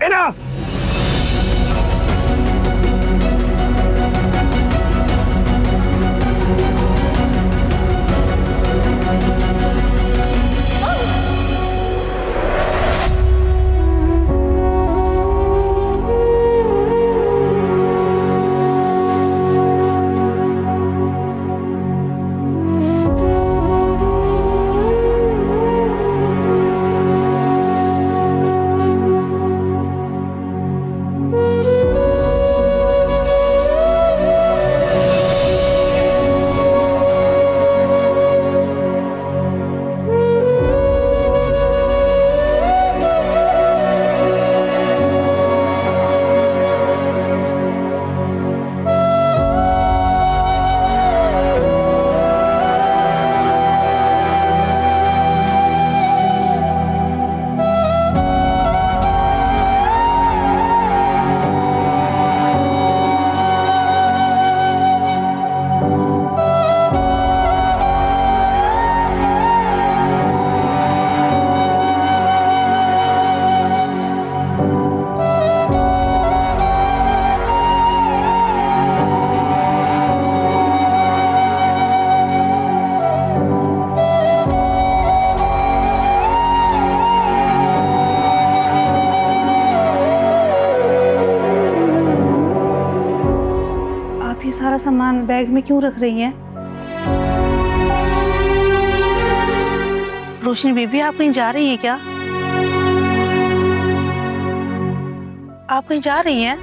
Enough. सारा सामान bag में क्यों रख रही हैं? रोशनी बीबी, आप कहीं जा रही हैं क्या? आप कहीं जा रही हैं?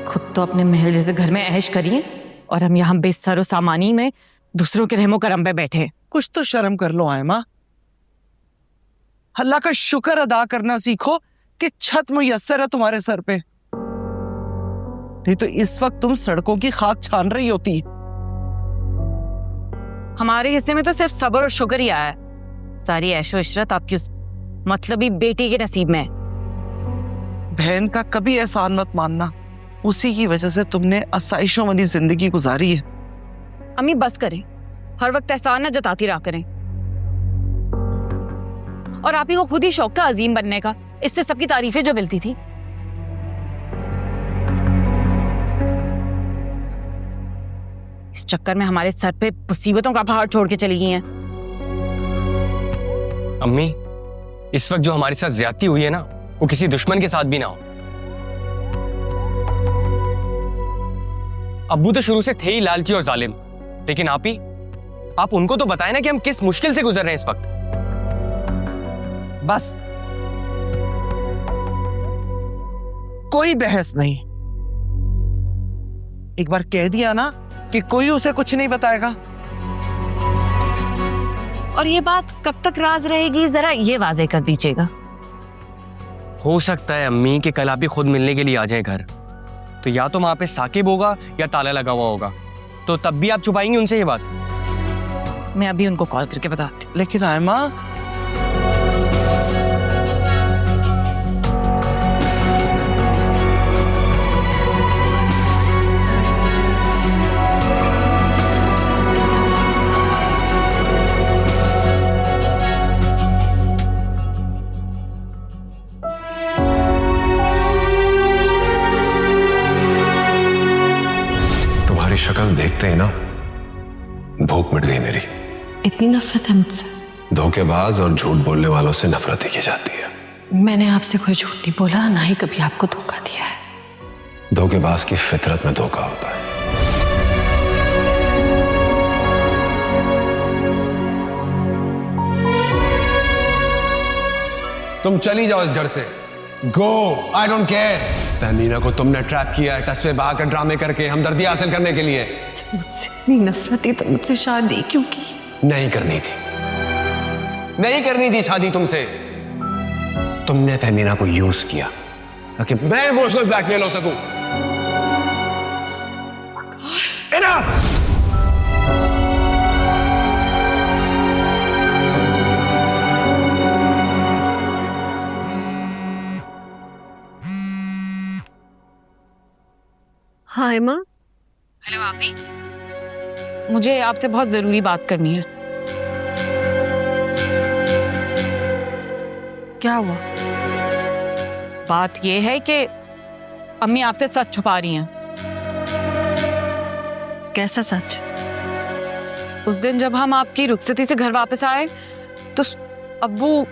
खुद तो अपने महल जैसे घर में ऐश करिए और हम यहाँ बेसरो सामानी में दूसरों के रहमो करम पे बैठे। कुछ तो शर्म कर लो आयमा। अल्लाह का शुक्र अदा करना सीखो कि छत मुयस्सर है तुम्हारे सर पे, नहीं तो इस वक्त तुम सड़कों की खाक छान रही होती। हमारे हिस्से में तो सिर्फ सब्र और शुक्र ही आया है। सारी ऐशो इशरत आपकी उस मतलबी बेटी के नसीब में है। बहन का कभी एहसान मत मानना, उसी की वजह से तुमने आसाइशों वाली जिंदगी गुजारी है। अम्मी बस करें, हर वक्त एहसान न जताती रहा करें। और आप ही को खुद ही शौक था अजीम बनने का, इससे सबकी तारीफें जो मिलती थी। इस चक्कर में हमारे सर पे मुसीबतों का पहाड़ छोड़ के चली गई हैं। अम्मी, इस वक्त जो हमारे साथ ज्यादती हुई है ना, वो किसी दुश्मन के साथ भी ना हो। अब्बू तो शुरू से थे ही लालची और जालिम, लेकिन आप उनको तो बताएं ना कि हम किस मुश्किल से गुजर रहे हैं इस वक्त। बस, कोई बहस नहीं। एक बार कह दिया ना कि कोई उसे कुछ नहीं बताएगा। और ये बात कब तक राज रहेगी, जरा ये वाजे कर दीजिएगा। हो सकता है अम्मी कि कल आप ही खुद मिलने के लिए आ जाए घर, तो या तो वहां पे साकिब होगा या ताला लगा हुआ होगा, तो तब भी आप छुपाएंगी उनसे ये बात? मैं अभी उनको कॉल करके बताती हूँ। लेकिन आयमा, शक्ल देखते ही ना भूख मिट गई मेरी। इतनी नफरत है मुझसे? धोखेबाज और झूठ बोलने वालों से नफरत ही की जाती है। मैंने आपसे कोई झूठ नहीं बोला, ना ही कभी आपको धोखा दिया है। धोखेबाज की फितरत में धोखा होता है। तुम चली जाओ इस घर से। गो, आई डोंट केयर। तहमीना को तुमने ट्रैप किया है, टसवे बहाकर ड्रामे करके हमदर्दी हासिल करने के लिए। मुझसे इतनी नफरत थी तो मुझसे शादी क्यों की? नहीं करनी थी, नहीं करनी थी शादी तुमसे। तुमने तहमीना को यूज किया ताकि मैं इमोशनल ब्लैकमेल हो सकूं। इनफ! हाँ हेमा, हेलो आपी, मुझे आपसे बहुत जरूरी बात करनी है। क्या हुआ? बात ये है कि अम्मी आपसे सच छुपा रही हैं। कैसा सच? उस दिन जब हम आपकी रुखसती से घर वापस आए तो अब्बू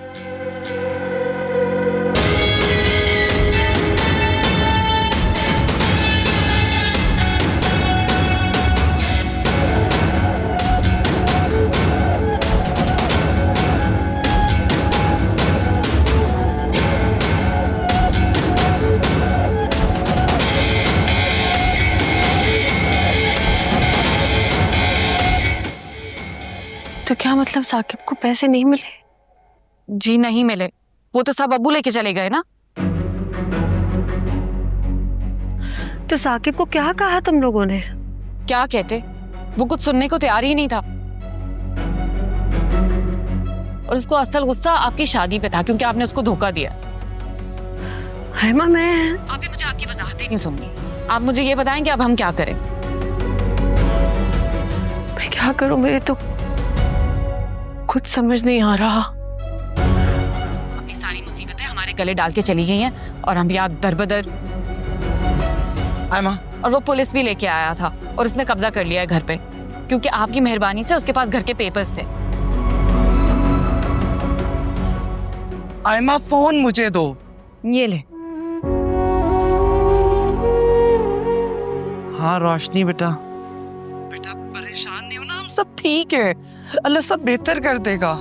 तो क्या मतलब साकिब को पैसे नहीं मिले? जी नहीं मिले, वो तो सब अब्बू लेके चले गए ना। तो साकिब को क्या कहा तुम लोगों ने? क्या कहते, वो कुछ सुनने को तैयार ही नहीं था। और उसको असल गुस्सा आपकी शादी पे था क्योंकि आपने उसको धोखा दिया। हेमा मैं अभी मुझे आपकी वजाहतें नहीं सुननी। आप मुझे ये बताएं कि अब हम क्या करें। क्या करूं, मेरे तो कुछ समझ नहीं आ रहा। अपनी सारी मुसीबतें हमारे गले डाल के चली गई हैं और हम यहाँ दरबदर। आयमा, और वो पुलिस भी लेके आया था और उसने कब्जा कर लिया है घर पे क्योंकि आपकी मेहरबानी से उसके पास घर के पेपर्स थे। आयमा फोन मुझे दो। ये ले। हाँ रोशनी बेटा, बेटा परेशान नहीं हो ना, हम सब ठीक है, अल्लाह सब बेहतर कर देगा।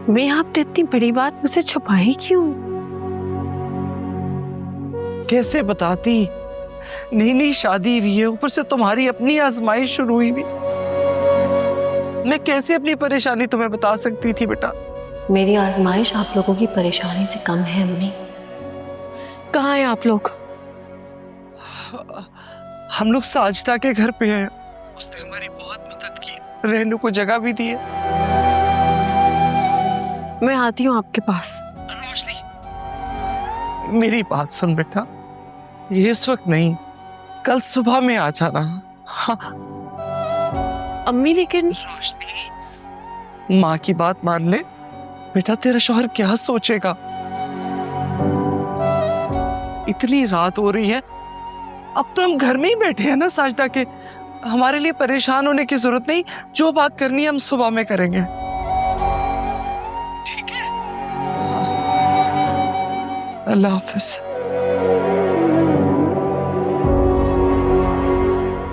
मैं आपने इतनी बड़ी बात मुझसे छुपाई क्यों? कैसे बताती, नई नई शादी हुई है, ऊपर से तुम्हारी अपनी आजमाइश शुरू हुई भी। मैं कैसे अपनी परेशानी तुम्हें बता सकती थी बेटा? मेरी आजमाइश आप लोगों की परेशानी से कम है अम्मी। कहाँ हैं आप लोग? हम लोग साजिदा के घर पे हैं, उसने हमारी बहुत मदद की, रहने को जगह भी दी है। मैं आती हूँ आपके पास। रोशनी, मेरी बात सुन बेटा, ये इस वक्त नहीं, कल सुबह में आ जाना। हाँ अम्मी लेकिन रोशनी, माँ की बात मान ले बेटा, तेरा शौहर क्या सोचेगा? इतनी रात हो रही है, अब तो हम घर में ही बैठे हैं ना साजिदा के, हमारे लिए परेशान होने की जरूरत नहीं। जो बात करनी है हम सुबह में करेंगे, ठीक है? अल्लाह हाफिज।